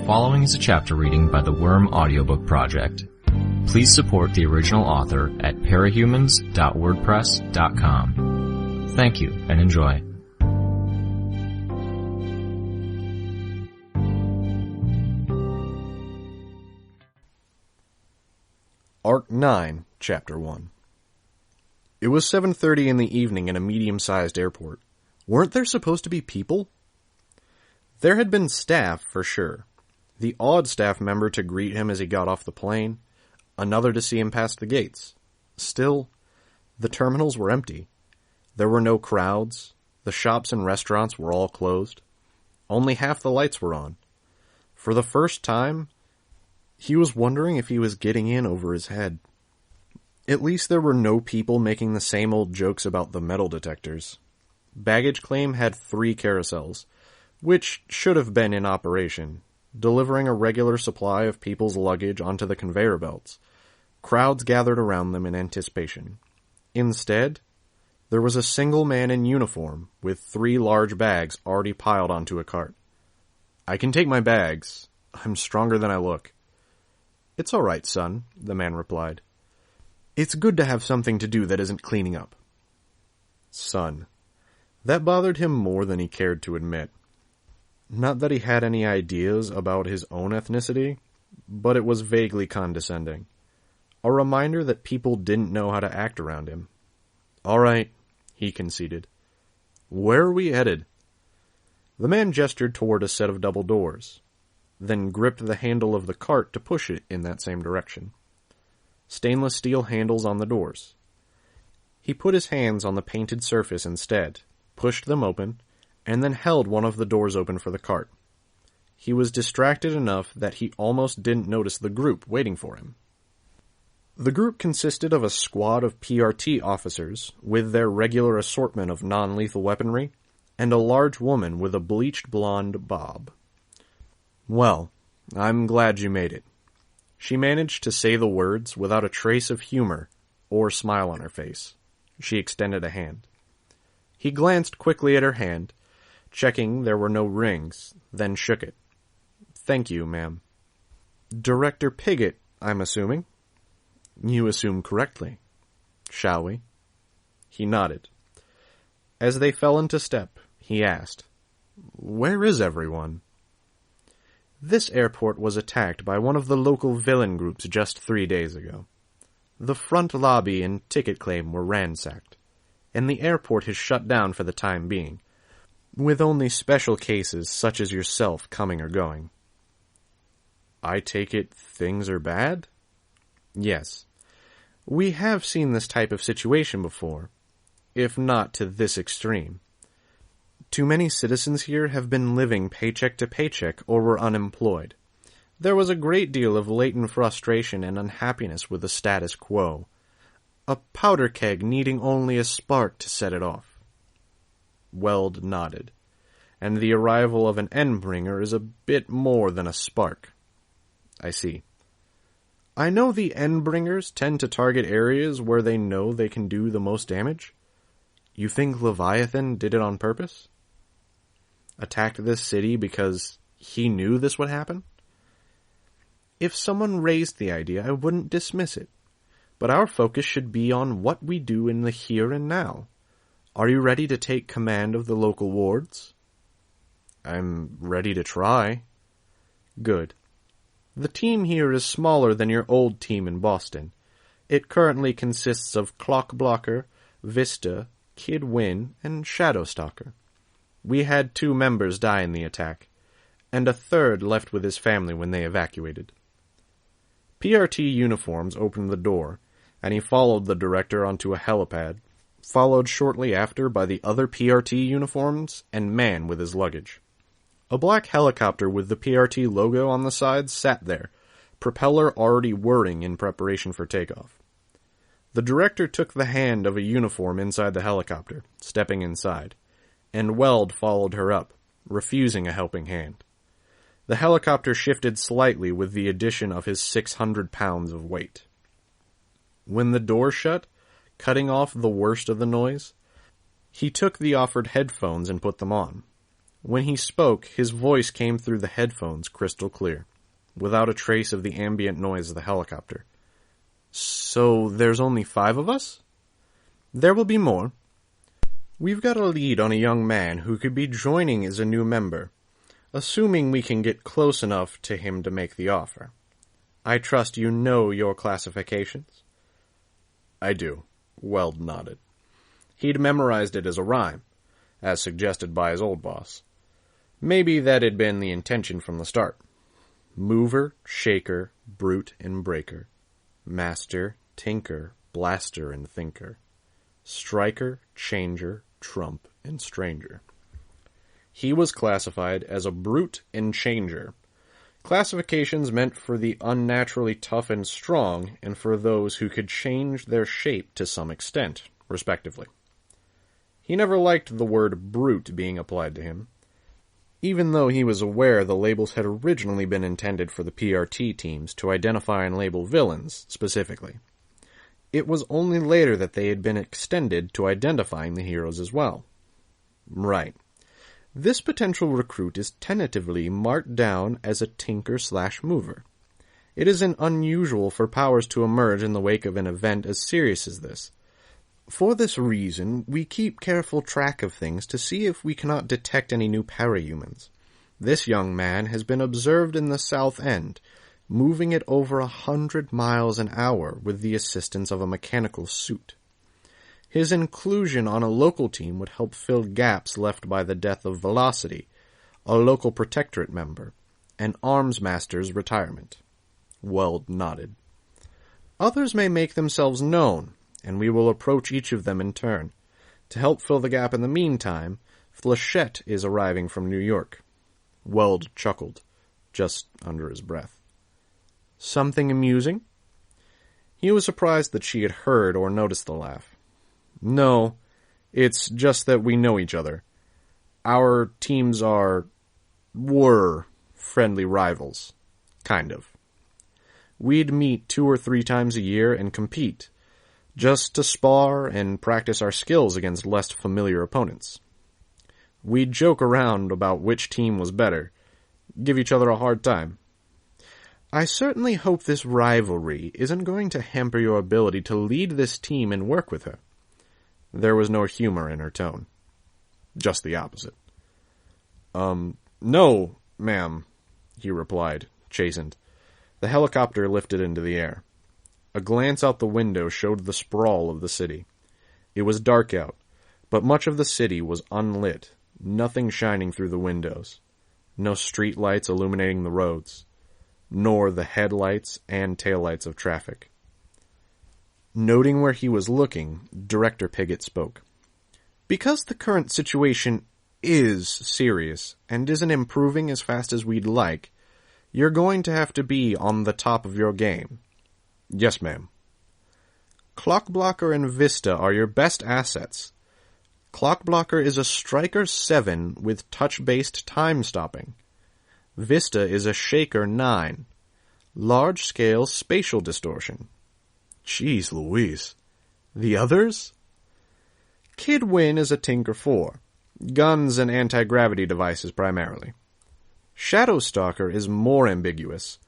following is a chapter reading by the Worm Audiobook Project. Please support the original author at parahumans.wordpress.com. Thank you and enjoy. Arc 9, Chapter 1. It was 7:30 in the evening in a medium-sized airport. Weren't there supposed to be people? There had been staff, for sure. The odd staff member to greet him as he got off the plane, another to see him pass the gates. Still, the terminals were empty. There were no crowds. The shops and restaurants were all closed. Only half the lights were on. For the first time, he was wondering if he was getting in over his head. At least there were no people making the same old jokes about the metal detectors. Baggage claim had 3 carousels, which should have been in operation, delivering a regular supply of people's luggage onto the conveyor belts. Crowds gathered around them in anticipation. Instead, there was a single man in uniform with 3 large bags already piled onto a cart. "I can take my bags. I'm stronger than I look." "It's all right, son," the man replied. "It's good to have something to do that isn't cleaning up." Son. That bothered him more than he cared to admit. Not that he had any ideas about his own ethnicity, but it was vaguely condescending. A reminder that people didn't know how to act around him. "All right," he conceded. "Where are we headed?" The man gestured toward a set of double doors, then gripped the handle of the cart to push it in that same direction. Stainless steel handles on the doors. He put his hands on the painted surface instead, pushed them open, and then held one of the doors open for the cart. He was distracted enough that he almost didn't notice the group waiting for him. The group consisted of a squad of PRT officers with their regular assortment of non-lethal weaponry, and a large woman with a bleached blonde bob. "Well, I'm glad you made it." She managed to say the words without a trace of humor or smile on her face. She extended a hand. He glanced quickly at her hand, checking there were no rings, then shook it. "Thank you, ma'am." "Director Piggott, I'm assuming?" "You assume correctly. Shall we?" He nodded. As they fell into step, he asked, "Where is everyone?" This airport was attacked by one of the local villain groups just 3 days ago. The front lobby and ticket claim were ransacked, and the airport is shut down for the time being, with only special cases such as yourself coming or going. "I take it things are bad?" "Yes. We have seen this type of situation before, if not to this extreme. Too many citizens here have been living paycheck to paycheck or were unemployed. There was a great deal of latent frustration and unhappiness with the status quo. A powder keg needing only a spark to set it off." Weld nodded. "And the arrival of an Endbringer is a bit more than a spark." "I see." "I know the Endbringers tend to target areas where they know they can do the most damage. You think Leviathan did it on purpose? Attacked this city because he knew this would happen?" "If someone raised the idea, I wouldn't dismiss it. But our focus should be on what we do in the here and now. Are you ready to take command of the local wards?" "I'm ready to try." "Good. The team here is smaller than your old team in Boston. It currently consists of Clockblocker, Vista, Kid Win, and Shadowstalker. We had 2 members die in the attack, and a 3rd left with his family when they evacuated." PRT uniforms opened the door, and he followed the director onto a helipad, followed shortly after by the other PRT uniforms and man with his luggage. A black helicopter with the PRT logo on the side sat there, propeller already whirring in preparation for takeoff. The director took the hand of a uniform inside the helicopter, stepping inside, and Weld followed her up, refusing a helping hand. The helicopter shifted slightly with the addition of his 600 pounds of weight. When the door shut, cutting off the worst of the noise, he took the offered headphones and put them on. When he spoke, his voice came through the headphones crystal clear, without a trace of the ambient noise of the helicopter. So there's only 5 of us? There will be more. We've got a lead on a young man who could be joining as a new member, assuming we can get close enough to him to make the offer. I trust you know your classifications? I do. Weld nodded. He'd memorized it as a rhyme, as suggested by his old boss. Maybe that had been the intention from the start. Mover, shaker, brute, and breaker. Master, tinker, blaster, and thinker. Striker, changer, trump, and stranger. He was classified as a brute and changer. Classifications meant for the unnaturally tough and strong, and for those who could change their shape to some extent, respectively. He never liked the word brute being applied to him, even though he was aware the labels had originally been intended for the PRT teams to identify and label villains, specifically. It was only later that they had been extended to identifying the heroes as well. Right. This potential recruit is tentatively marked down as a tinker/mover. It isn't unusual for powers to emerge in the wake of an event as serious as this. For this reason, we keep careful track of things to see if we cannot detect any new parahumans. This young man has been observed in the South End, moving at over 100 miles an hour with the assistance of a mechanical suit. His inclusion on a local team would help fill gaps left by the death of Velocity, a local protectorate member, and Arms Master's retirement. Weld nodded. Others may make themselves known, and we will approach each of them in turn. To help fill the gap in the meantime, Flechette is arriving from New York. Weld chuckled, just under his breath. Something amusing? He was surprised that she had heard or noticed the laugh. No, it's just that we know each other. Our teams were friendly rivals. Kind of. We'd meet 2 or 3 times a year and compete, just to spar and practice our skills against less familiar opponents. We'd joke around about which team was better, give each other a hard time. I certainly hope this rivalry isn't going to hamper your ability to lead this team and work with her. There was no humor in her tone. Just the opposite. No, ma'am, he replied, chastened. The helicopter lifted into the air. A glance out the window showed the sprawl of the city. It was dark out, but much of the city was unlit, nothing shining through the windows. No street lights illuminating the roads, nor the headlights and taillights of traffic. Noting where he was looking, Director Pigott spoke. Because the current situation is serious and isn't improving as fast as we'd like, you're going to have to be on the top of your game. Yes, ma'am. Clockblocker and Vista are your best assets. Clockblocker is a Striker 7 with touch-based time-stopping. Vista is a Shaker 9. Large-scale spatial distortion. Jeez Louise. The others? Kid Win is a Tinker 4. Guns and anti-gravity devices primarily. Shadowstalker is more ambiguous.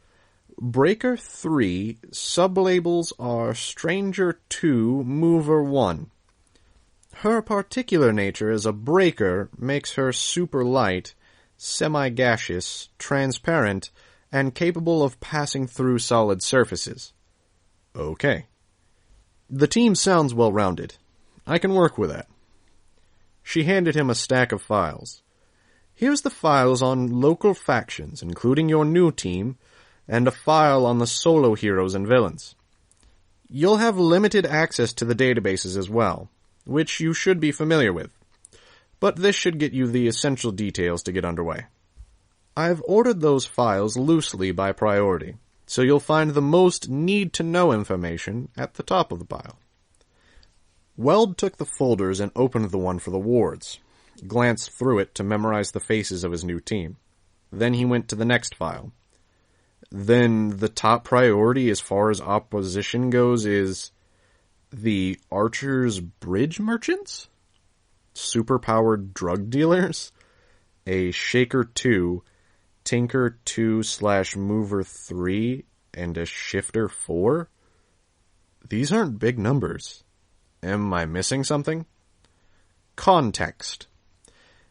Breaker 3, sublabels are Stranger 2, Mover 1. Her particular nature as a breaker makes her super light, semi-gaseous, transparent, and capable of passing through solid surfaces. Okay. The team sounds well-rounded. I can work with that. She handed him a stack of files. Here's the files on local factions, including your new team, and a file on the solo heroes and villains. You'll have limited access to the databases as well, which you should be familiar with, but this should get you the essential details to get underway. I've ordered those files loosely by priority, so you'll find the most need-to-know information at the top of the pile. Weld took the folders and opened the one for the wards, glanced through it to memorize the faces of his new team. Then he went to the next file. Then the top priority as far as opposition goes is the Archer's Bridge Merchants? Superpowered drug dealers? a Shaker 2, Tinker 2/Mover 3, and a Shifter 4? These aren't big numbers. Am I missing something? Context.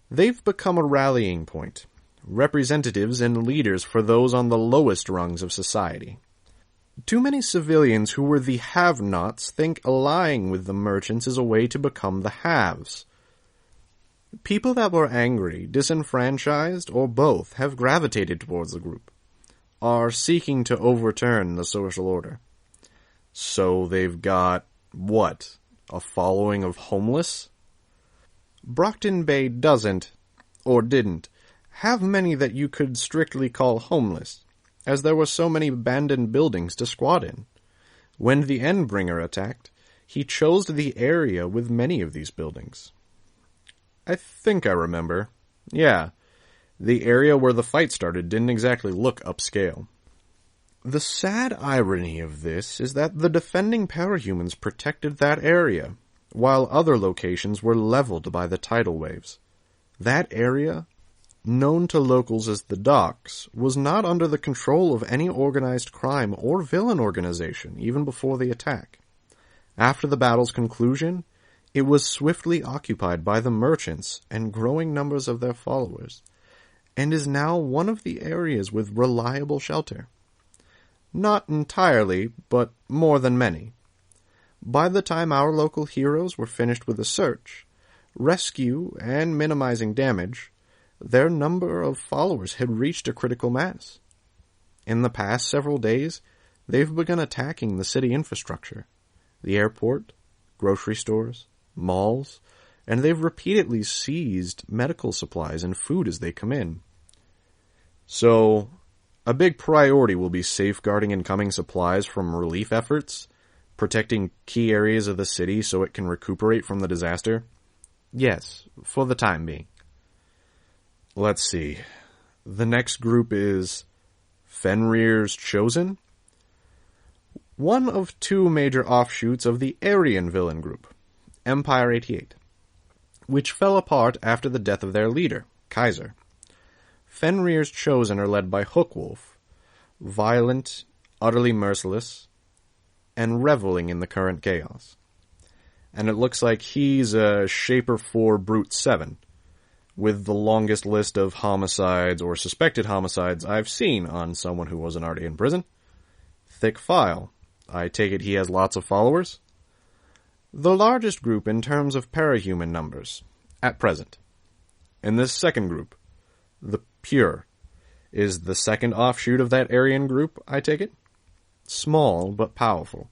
They've become a rallying point, representatives and leaders for those on the lowest rungs of society. Too many civilians who were the have-nots think allying with the merchants is a way to become the haves. People that were angry, disenfranchised, or both have gravitated towards the group, are seeking to overturn the social order. So they've got, what, a following of homeless? Brockton Bay doesn't, or didn't, have many that you could strictly call homeless, as there were so many abandoned buildings to squat in. When the Endbringer attacked, he chose the area with many of these buildings. I think I remember. Yeah, the area where the fight started didn't exactly look upscale. The sad irony of this is that the defending parahumans protected that area, while other locations were leveled by the tidal waves. That area, known to locals as the Docks, was not under the control of any organized crime or villain organization, even before the attack. After the battle's conclusion, it was swiftly occupied by the merchants and growing numbers of their followers, and is now one of the areas with reliable shelter. Not entirely, but more than many. By the time our local heroes were finished with the search, rescue, and minimizing damage, their number of followers had reached a critical mass. In the past several days, they've begun attacking the city infrastructure, the airport, grocery stores, malls, and they've repeatedly seized medical supplies and food as they come in. So, a big priority will be safeguarding incoming supplies from relief efforts, protecting key areas of the city so it can recuperate from the disaster? Yes, for the time being. Let's see. The next group is Fenrir's Chosen? One of two major offshoots of the Aryan villain group, Empire 88, which fell apart after the death of their leader, Kaiser. Fenrir's Chosen are led by Hookwolf, violent, utterly merciless, and reveling in the current chaos. And it looks like he's a Shaper 4 Brute 7, with the longest list of homicides or suspected homicides I've seen on someone who wasn't already in prison. Thick file. I take it he has lots of followers? The largest group in terms of parahuman numbers, at present. In this second group, the Pure, is the second offshoot of that Aryan group, I take it? Small, but powerful.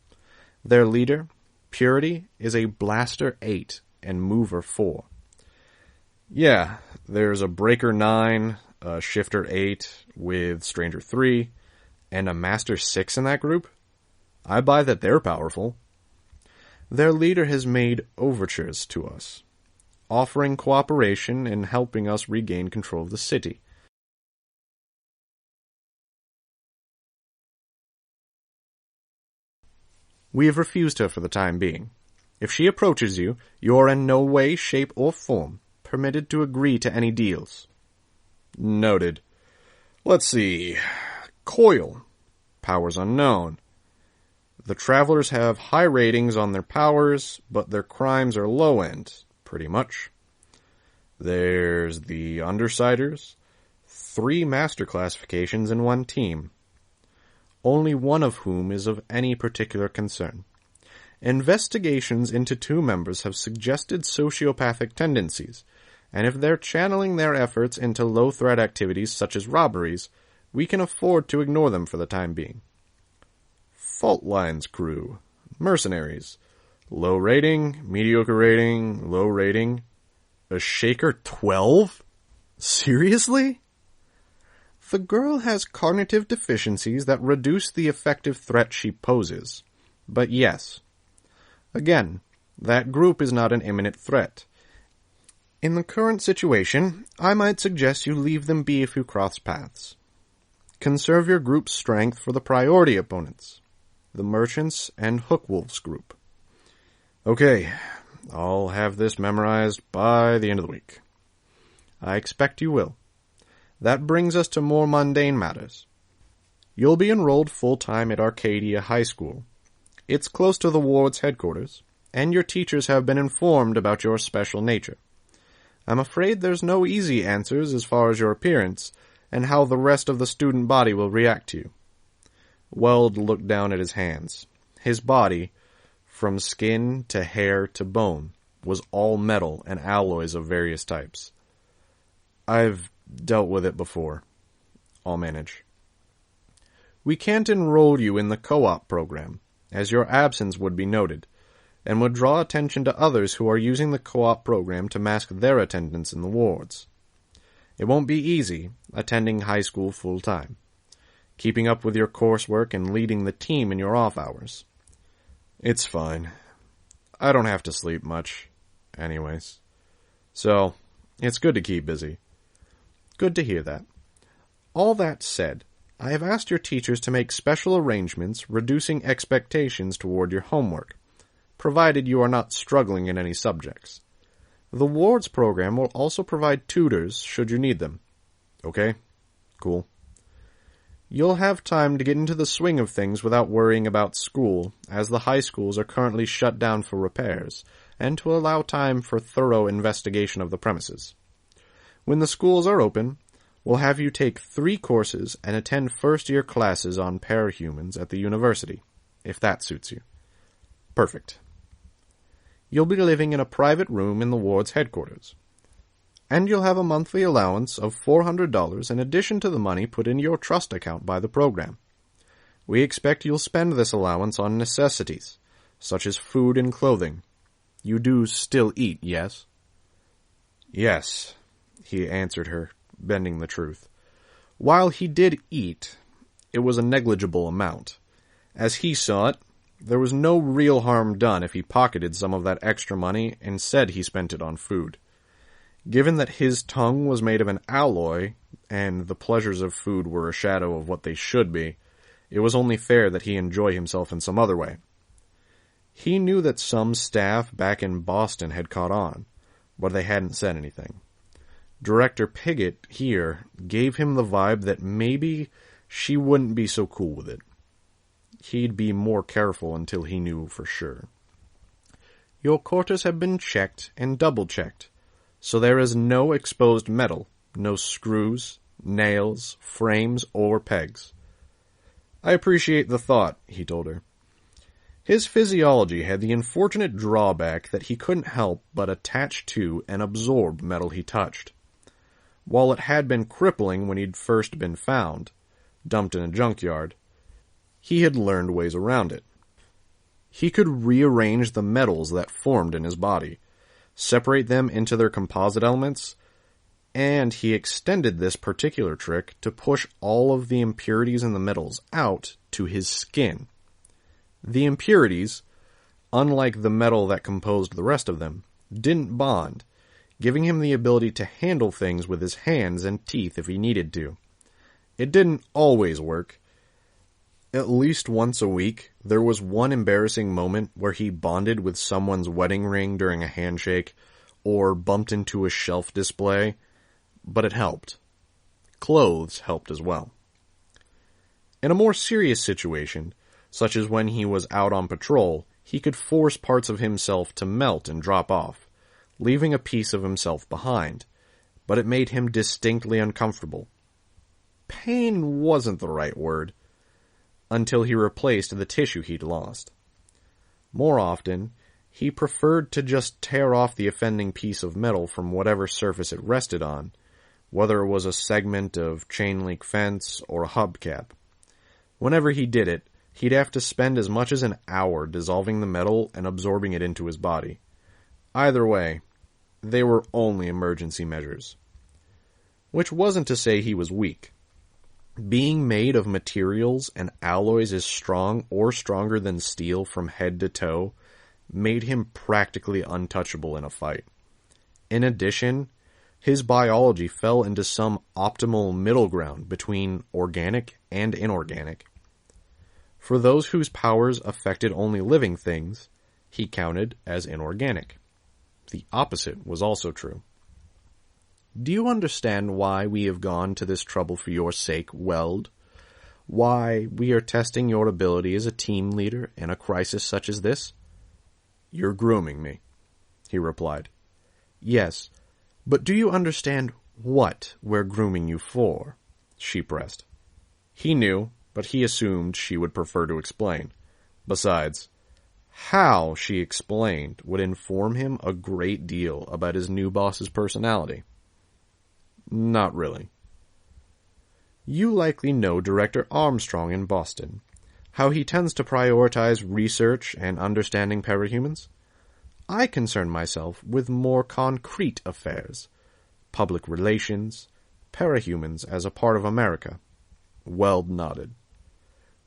Their leader, Purity, is a Blaster 8 and Mover 4. Yeah, there's a Breaker 9, a Shifter 8 with Stranger 3, and a Master 6 in that group. I buy that they're powerful. Their leader has made overtures to us, offering cooperation in helping us regain control of the city. We have refused her for the time being. If she approaches you, you are in no way, shape, or form permitted to agree to any deals. Noted. Let's see. Coil. Powers unknown. The Travelers have high ratings on their powers, but their crimes are low-end, pretty much. There's the Undersiders. 3 master classifications in one team, only one of whom is of any particular concern. Investigations into 2 members have suggested sociopathic tendencies, and if they're channeling their efforts into low-threat activities such as robberies, we can afford to ignore them for the time being. Fault Lines crew. Mercenaries. Low rating, mediocre rating, low rating. A Shaker 12? Seriously? The girl has cognitive deficiencies that reduce the effective threat she poses. But yes. Again, that group is not an imminent threat. In the current situation, I might suggest you leave them be if you cross paths. Conserve your group's strength for the priority opponents, the Merchants and Hookwolf's group. Okay, I'll have this memorized by the end of the week. I expect you will. That brings us to more mundane matters. You'll be enrolled full-time at Arcadia High School. It's close to the ward's headquarters, and your teachers have been informed about your special nature. I'm afraid there's no easy answers as far as your appearance and how the rest of the student body will react to you. Weld looked down at his hands. His body, from skin to hair to bone, was all metal and alloys of various types. I've dealt with it before. I'll manage. We can't enroll you in the co-op program, as your absence would be noted, and would draw attention to others who are using the co-op program to mask their attendance in the wards. It won't be easy attending high school full-time, keeping up with your coursework and leading the team in your off hours. It's fine. I don't have to sleep much, anyways. So, it's good to keep busy. Good to hear that. All that said, I have asked your teachers to make special arrangements reducing expectations toward your homework, provided you are not struggling in any subjects. The wards program will also provide tutors should you need them. Okay? Cool. You'll have time to get into the swing of things without worrying about school, as the high schools are currently shut down for repairs, and to allow time for thorough investigation of the premises. When the schools are open, we'll have you take 3 courses and attend first-year classes on parahumans at the university, if that suits you. Perfect. You'll be living in a private room in the ward's headquarters, and you'll have a monthly allowance of $400 in addition to the money put in your trust account by the program. We expect you'll spend this allowance on necessities, such as food and clothing. You do still eat, yes? Yes, he answered her, bending the truth. While he did eat, it was a negligible amount. As he saw it, there was no real harm done if he pocketed some of that extra money and said he spent it on food. Given that his tongue was made of an alloy, and the pleasures of food were a shadow of what they should be, it was only fair that he enjoy himself in some other way. He knew that some staff back in Boston had caught on, but they hadn't said anything. Director Piggott here gave him the vibe that maybe she wouldn't be so cool with it. He'd be more careful until he knew for sure. Your quarters have been checked and double-checked, so there is no exposed metal, no screws, nails, frames, or pegs. I appreciate the thought, he told her. His physiology had the unfortunate drawback that he couldn't help but attach to and absorb metal he touched. While it had been crippling when he'd first been found, dumped in a junkyard, he had learned ways around it. He could rearrange the metals that formed in his body, separate them into their composite elements, and he extended this particular trick to push all of the impurities in the metals out to his skin. The impurities, unlike the metal that composed the rest of them, didn't bond, giving him the ability to handle things with his hands and teeth if he needed to. It didn't always work. At least once a week, there was one embarrassing moment where he bonded with someone's wedding ring during a handshake, or bumped into a shelf display, but it helped. Clothes helped as well. In a more serious situation, such as when he was out on patrol, he could force parts of himself to melt and drop off, leaving a piece of himself behind, but it made him distinctly uncomfortable. Pain wasn't the right word, until he replaced the tissue he'd lost. More often, he preferred to just tear off the offending piece of metal from whatever surface it rested on, whether it was a segment of chain-link fence or a hubcap. Whenever he did it, he'd have to spend as much as an hour dissolving the metal and absorbing it into his body. Either way, they were only emergency measures. Which wasn't to say he was weak. Being made of materials and alloys as strong or stronger than steel from head to toe made him practically untouchable in a fight. In addition, his biology fell into some optimal middle ground between organic and inorganic. For those whose powers affected only living things, he counted as inorganic. The opposite was also true. Do you understand why we have gone to this trouble for your sake, Weld? Why we are testing your ability as a team leader in a crisis such as this? You're grooming me, he replied. Yes, but do you understand what we're grooming you for? She pressed. He knew, but he assumed she would prefer to explain. Besides, how she explained would inform him a great deal about his new boss's personality. Not really. You likely know Director Armstrong in Boston, how he tends to prioritize research and understanding parahumans. I concern myself with more concrete affairs, public relations, parahumans as a part of America. Weld nodded.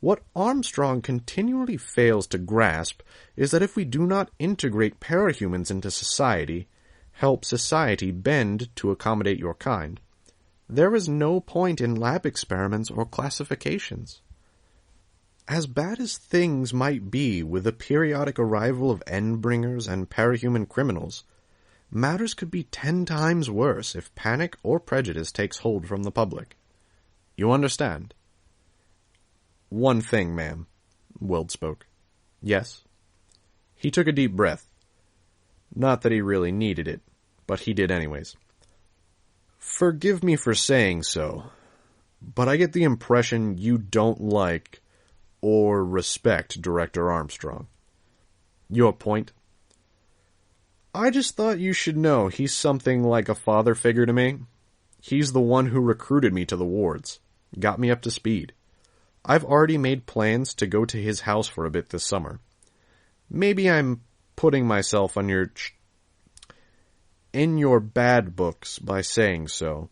What Armstrong continually fails to grasp is that if we do not integrate parahumans into society, help society bend to accommodate your kind, there is no point in lab experiments or classifications. As bad as things might be with the periodic arrival of endbringers and parahuman criminals, matters could be 10 times worse if panic or prejudice takes hold from the public. You understand? One thing, ma'am, Weld spoke. Yes? He took a deep breath. Not that he really needed it, but he did anyways. Forgive me for saying so, but I get the impression you don't like or respect Director Armstrong. Your point? I just thought you should know he's something like a father figure to me. He's the one who recruited me to the wards, got me up to speed. I've already made plans to go to his house for a bit this summer. Maybe I'm putting myself on in your bad books by saying so,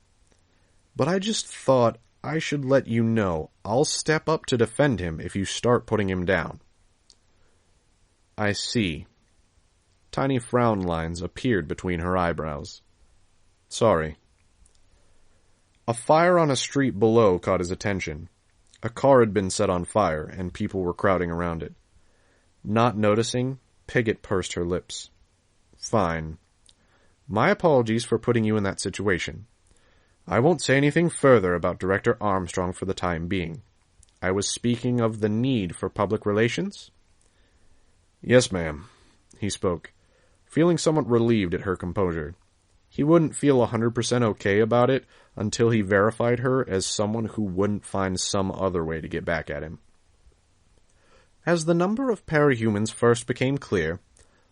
but I just thought I should let you know I'll step up to defend him if you start putting him down. I see. Tiny frown lines appeared between her eyebrows. Sorry. A fire on a street below caught his attention. A car had been set on fire, and people were crowding around it. Not noticing, Pigott pursed her lips. Fine. My apologies for putting you in that situation. I won't say anything further about Director Armstrong for the time being. I was speaking of the need for public relations? Yes, ma'am, he spoke, feeling somewhat relieved at her composure. He wouldn't feel 100% okay about it until he verified her as someone who wouldn't find some other way to get back at him. As the number of parahumans first became clear,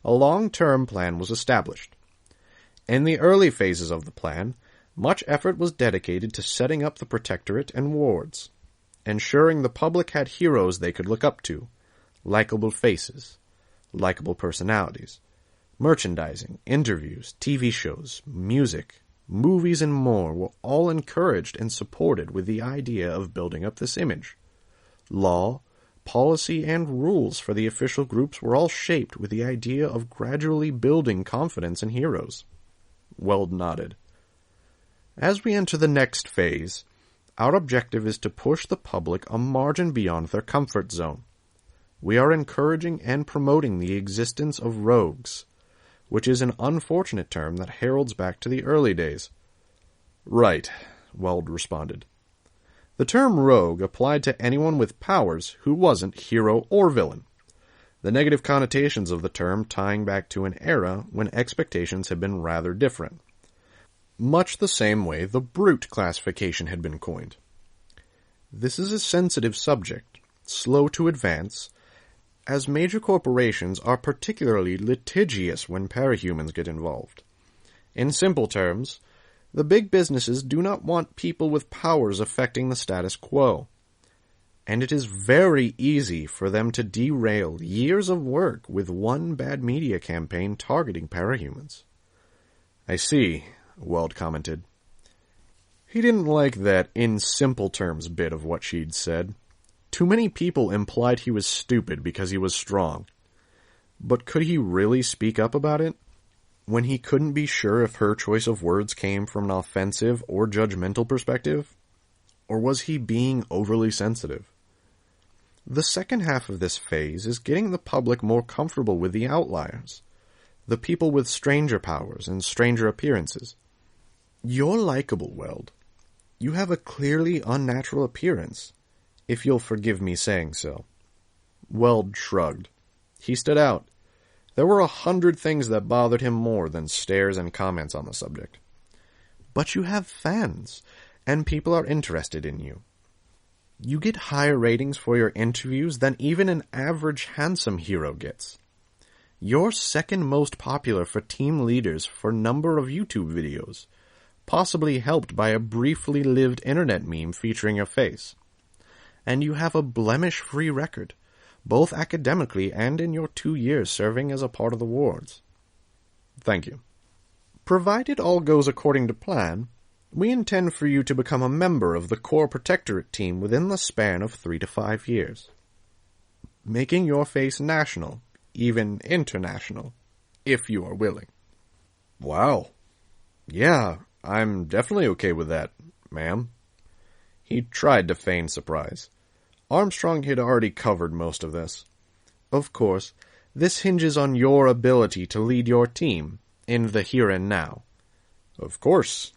a long-term plan was established. In the early phases of the plan, much effort was dedicated to setting up the Protectorate and wards, ensuring the public had heroes they could look up to, likable faces, likable personalities. Merchandising, interviews, TV shows, music, movies, and more were all encouraged and supported with the idea of building up this image. Law, policy, and rules for the official groups were all shaped with the idea of gradually building confidence in heroes. Weld nodded. As we enter the next phase, our objective is to push the public a margin beyond their comfort zone. We are encouraging and promoting the existence of rogues, which is an unfortunate term that heralds back to the early days. Right, Weld responded. The term rogue applied to anyone with powers who wasn't hero or villain, the negative connotations of the term tying back to an era when expectations had been rather different, much the same way the brute classification had been coined. This is a sensitive subject, slow to advance, as major corporations are particularly litigious when parahumans get involved. In simple terms, the big businesses do not want people with powers affecting the status quo, and it is very easy for them to derail years of work with one bad media campaign targeting parahumans. I see, Weld commented. He didn't like that in simple terms bit of what she'd said. Too many people implied he was stupid because he was strong. But could he really speak up about it? When he couldn't be sure if her choice of words came from an offensive or judgmental perspective? Or was he being overly sensitive? The second half of this phase is getting the public more comfortable with the outliers, the people with stranger powers and stranger appearances. You're likable, Weld. You have a clearly unnatural appearance, if you'll forgive me saying so. Weld shrugged. He stood out. There were 100 things that bothered him more than stares and comments on the subject. But you have fans, and people are interested in you. You get higher ratings for your interviews than even an average handsome hero gets. You're second most popular for team leaders for number of YouTube videos, possibly helped by a briefly lived internet meme featuring your face. And you have a blemish-free record, both academically and in your 2 years serving as a part of the wards. Thank you. Provided all goes according to plan, we intend for you to become a member of the Core Protectorate team within the span of 3 to 5 years, making your face national, even international, if you are willing. Wow. Yeah, I'm definitely okay with that, ma'am. He tried to feign surprise. Armstrong had already covered most of this. Of course, this hinges on your ability to lead your team in the here and now. Of course.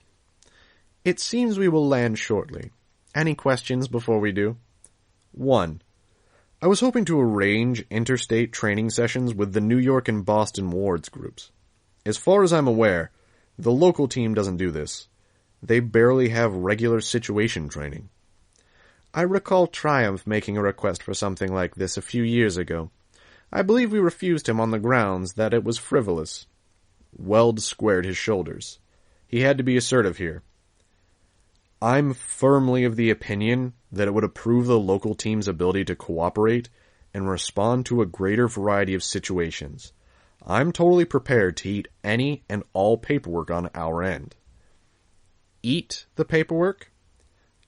It seems we will land shortly. Any questions before we do? 1. I was hoping to arrange interstate training sessions with the New York and Boston wards groups. As far as I'm aware, the local team doesn't do this. They barely have regular situation training. I recall Triumph making a request for something like this a few years ago. I believe we refused him on the grounds that it was frivolous. Weld squared his shoulders. He had to be assertive here. I'm firmly of the opinion that it would improve the local team's ability to cooperate and respond to a greater variety of situations. I'm totally prepared to eat any and all paperwork on our end. Eat the paperwork?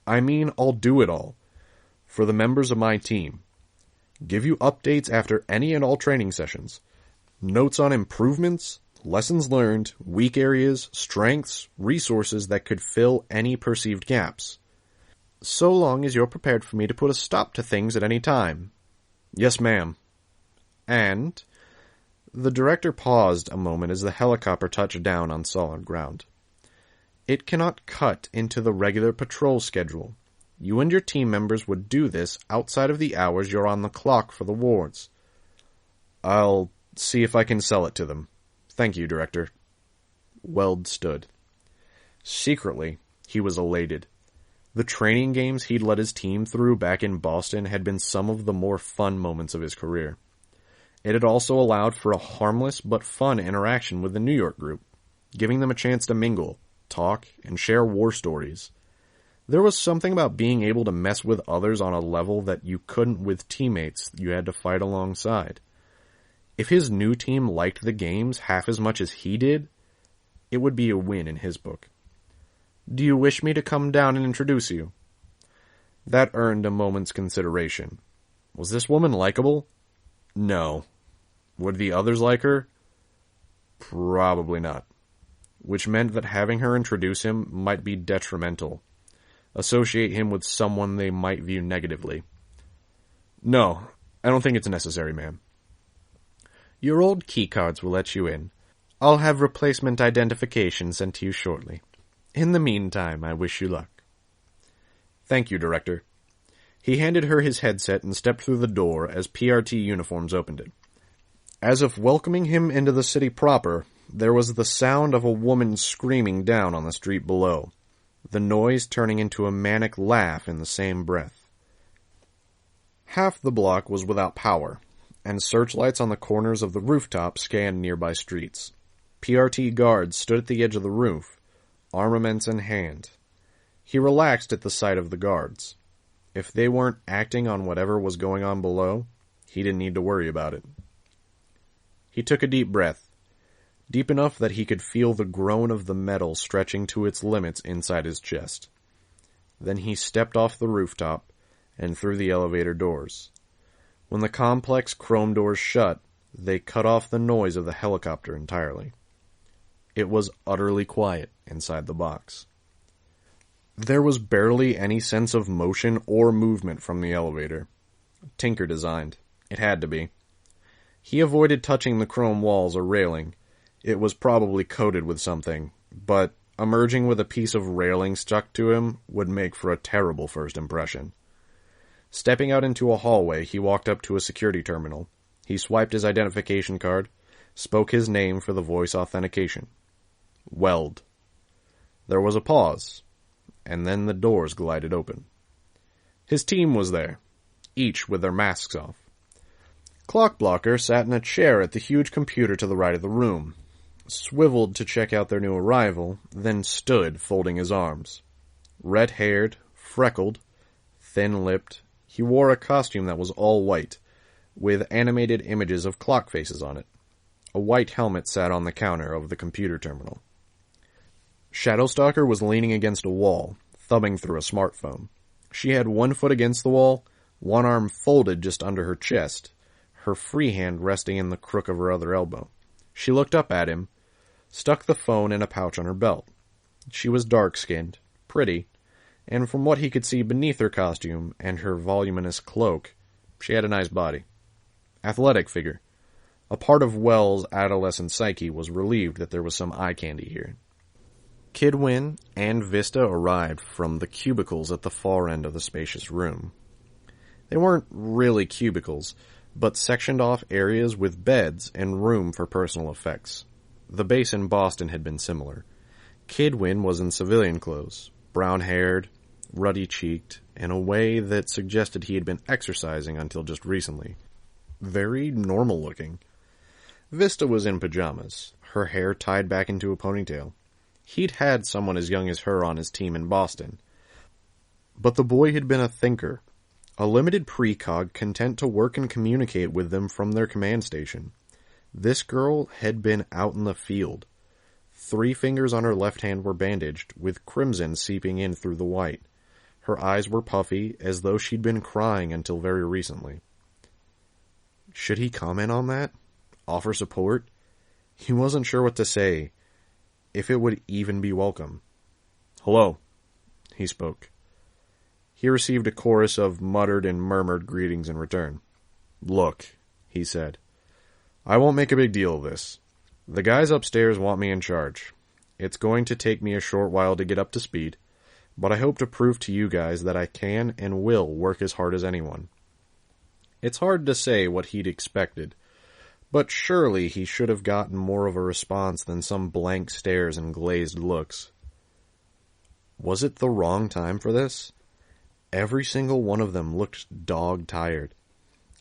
I mean, I'll do it all, for the members of my team. Give you updates after any and all training sessions. Notes on improvements, lessons learned, weak areas, strengths, resources that could fill any perceived gaps. So long as you're prepared for me to put a stop to things at any time. Yes, ma'am. And... The director paused a moment as the helicopter touched down on solid ground. It cannot cut into the regular patrol schedule. You and your team members would do this outside of the hours you're on the clock for the wards. I'll see if I can sell it to them. Thank you, Director. Weld stood. Secretly, he was elated. The training games he'd led his team through back in Boston had been some of the more fun moments of his career. It had also allowed for a harmless but fun interaction with the New York group, giving them a chance to mingle, talk, and share war stories. There was something about being able to mess with others on a level that you couldn't with teammates you had to fight alongside. If his new team liked the games half as much as he did, it would be a win in his book. Do you wish me to come down and introduce you? That earned a moment's consideration. Was this woman likable? No. Would the others like her? Probably not. Which meant that having her introduce him might be detrimental. Associate him with someone they might view negatively. No, I don't think it's necessary, ma'am. Your old keycards will let you in. I'll have replacement identification sent to you shortly. In the meantime, I wish you luck. Thank you, Director. He handed her his headset and stepped through the door as PRT uniforms opened it. As if welcoming him into the city proper, there was the sound of a woman screaming down on the street below, the noise turning into a manic laugh in the same breath. Half the block was without power, and searchlights on the corners of the rooftop scanned nearby streets. PRT guards stood at the edge of the roof, armaments in hand. He relaxed at the sight of the guards. If they weren't acting on whatever was going on below, he didn't need to worry about it. He took a deep breath, deep enough that he could feel the groan of the metal stretching to its limits inside his chest. Then he stepped off the rooftop and through the elevator doors. When the complex chrome doors shut, they cut off the noise of the helicopter entirely. It was utterly quiet inside the box. There was barely any sense of motion or movement from the elevator. Tinker designed. It had to be. He avoided touching the chrome walls or railing. It was probably coated with something, but emerging with a piece of railing stuck to him would make for a terrible first impression. Stepping out into a hallway, he walked up to a security terminal. He swiped his identification card, spoke his name for the voice authentication. Weld. There was a pause, and then the doors glided open. His team was there, each with their masks off. Clockblocker sat in a chair at the huge computer to the right of the room, swiveled to check out their new arrival, then stood folding his arms. Red-haired, freckled, thin-lipped, he wore a costume that was all white, with animated images of clock faces on it. A white helmet sat on the counter of the computer terminal. Shadowstalker was leaning against a wall, thumbing through a smartphone. She had one foot against the wall, one arm folded just under her chest, her free hand resting in the crook of her other elbow. She looked up at him, stuck the phone in a pouch on her belt. She was dark-skinned, pretty, and from what he could see beneath her costume and her voluminous cloak, she had a nice body. Athletic figure. A part of Wells' adolescent psyche was relieved that there was some eye candy here. Kidwin and Vista arrived from the cubicles at the far end of the spacious room. They weren't really cubicles, but sectioned off areas with beds and room for personal effects. The base in Boston had been similar. Kidwin was in civilian clothes, brown-haired, ruddy-cheeked, in a way that suggested he had been exercising until just recently. Very normal-looking. Vista was in pajamas, her hair tied back into a ponytail. He'd had someone as young as her on his team in Boston. But the boy had been a thinker, a limited precog content to work and communicate with them from their command station. This girl had been out in the field. 3 fingers on her left hand were bandaged, with crimson seeping in through the white. Her eyes were puffy, as though she'd been crying until very recently. Should he comment on that? Offer support? He wasn't sure what to say, if it would even be welcome. "Hello," he spoke. He received a chorus of muttered and murmured greetings in return. "Look," he said, "I won't make a big deal of this. The guys upstairs want me in charge. It's going to take me a short while to get up to speed, but I hope to prove to you guys that I can and will work as hard as anyone." It's hard to say what he'd expected, but surely he should have gotten more of a response than some blank stares and glazed looks. Was it the wrong time for this? Every single one of them looked dog-tired.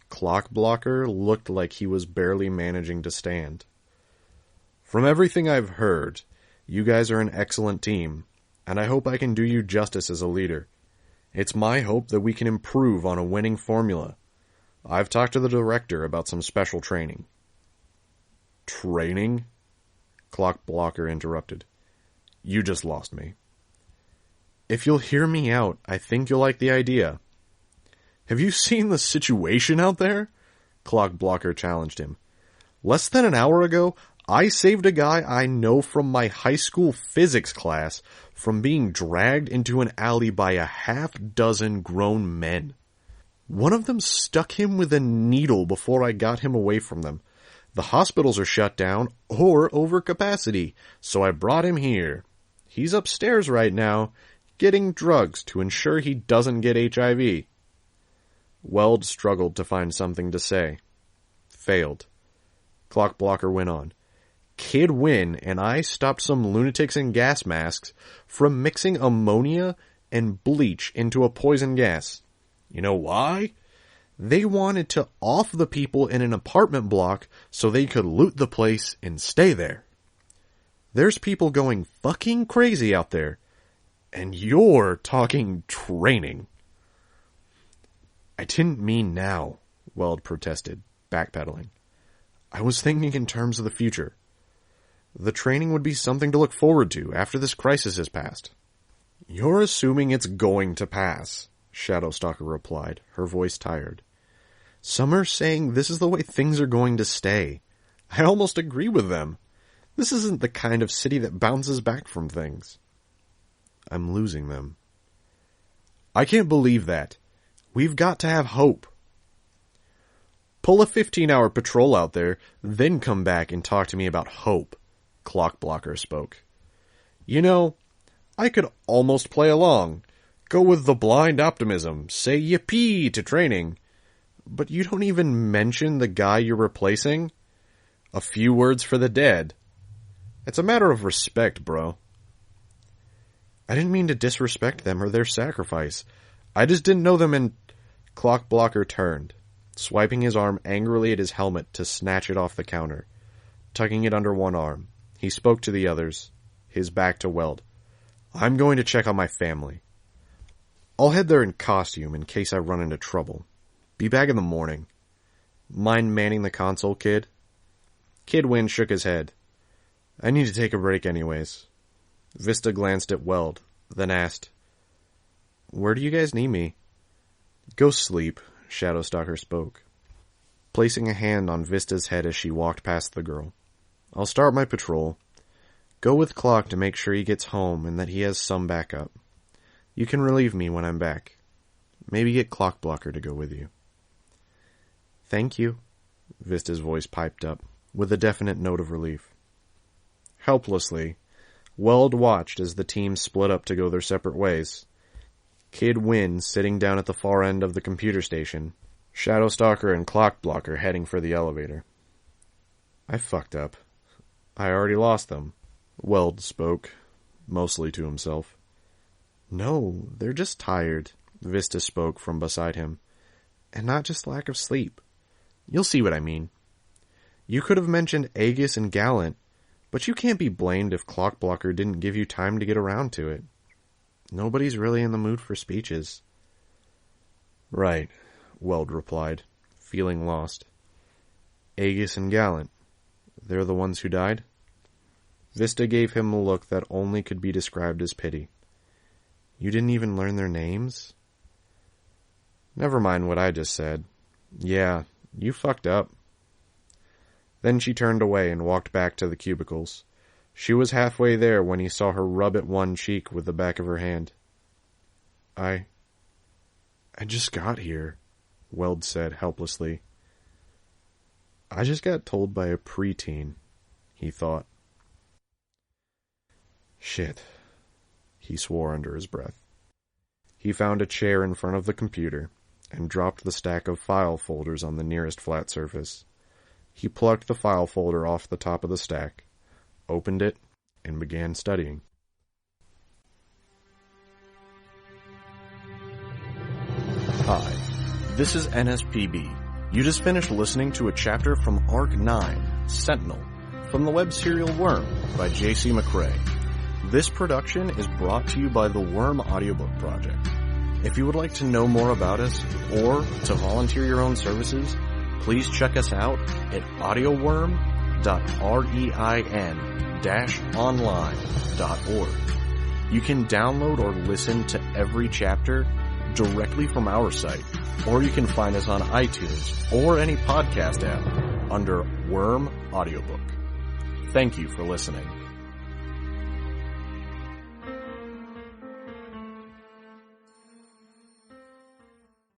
Clockblocker looked like he was barely managing to stand. "From everything I've heard, you guys are an excellent team, and I hope I can do you justice as a leader. It's my hope that we can improve on a winning formula. I've talked to the director about some special training." "Training?" Clockblocker interrupted. "You just lost me." "If you'll hear me out, I think you'll like the idea." "Have you seen the situation out there?" Clockblocker challenged him. "Less than an hour ago, I saved a guy I know from my high school physics class from being dragged into an alley by a half-dozen grown men. One of them stuck him with a needle before I got him away from them. The hospitals are shut down or over capacity, so I brought him here. He's upstairs right now, getting drugs to ensure he doesn't get HIV. Weld struggled to find something to say. Failed. Clockblocker went on. Kid Win and I stopped some lunatics in gas masks from mixing ammonia and bleach into a poison gas. You know why? They wanted to off the people in an apartment block so they could loot the place and stay there. There's people going fucking crazy out there, and you're talking training. I didn't mean now, Weld protested, backpedaling. I was thinking in terms of the future. The training would be something to look forward to after this crisis has passed. You're assuming it's going to pass, Shadowstalker replied, her voice tired. Some are saying this is the way things are going to stay. I almost agree with them. This isn't the kind of city that bounces back from things. I'm losing them. I can't believe that. We've got to have hope. Pull a 15-hour patrol out there, then come back and talk to me about hope, Clockblocker spoke. You know, I could almost play along. Go with the blind optimism, say yippee to training. But you don't even mention the guy you're replacing? A few words for the dead. It's a matter of respect, bro. I didn't mean to disrespect them or their sacrifice. I just didn't know them and... Clockblocker turned, swiping his arm angrily at his helmet to snatch it off the counter. Tucking it under one arm, he spoke to the others, his back to Weld. I'm going to check on my family. I'll head there in costume in case I run into trouble. Be back in the morning. Mind manning the console, kid? Kid Wynn shook his head. I need to take a break anyways. Vista glanced at Weld, then asked, Where do you guys need me? Go sleep, Shadowstalker spoke, placing a hand on Vista's head as she walked past the girl. I'll start my patrol. Go with Clock to make sure he gets home and that he has some backup. You can relieve me when I'm back. Maybe get Clockblocker to go with you. Thank you, Vista's voice piped up, with a definite note of relief. Helplessly, Weld watched as the team split up to go their separate ways. Kid Wynn sitting down at the far end of the computer station, Shadowstalker and Clockblocker heading for the elevator. I fucked up. I already lost them, Weld spoke, mostly to himself. No, they're just tired, Vista spoke from beside him. And not just lack of sleep. You'll see what I mean. You could have mentioned Aegis and Gallant, but you can't be blamed if Clockblocker didn't give you time to get around to it. Nobody's really in the mood for speeches. Right, Weld replied, feeling lost. Aegis and Gallant. They're the ones who died? Vista gave him a look that only could be described as pity. You didn't even learn their names? Never mind what I just said. Yeah, you fucked up. Then she turned away and walked back to the cubicles. She was halfway there when he saw her rub at one cheek with the back of her hand. I just got here, Weld said helplessly. I just got told by a preteen, he thought. Shit, he swore under his breath. He found a chair in front of the computer and dropped the stack of file folders on the nearest flat surface. He plucked the file folder off the top of the stack, opened it, and began studying. Hi, this is NSPB. You just finished listening to a chapter from Arc 9, Sentinel, from the web serial Worm by J.C. McCrae. This production is brought to you by the Worm Audiobook Project. If you would like to know more about us or to volunteer your own services, please check us out at audioworm.rein-online.org. You can download or listen to every chapter directly from our site, or you can find us on iTunes or any podcast app under Worm Audiobook. Thank you for listening.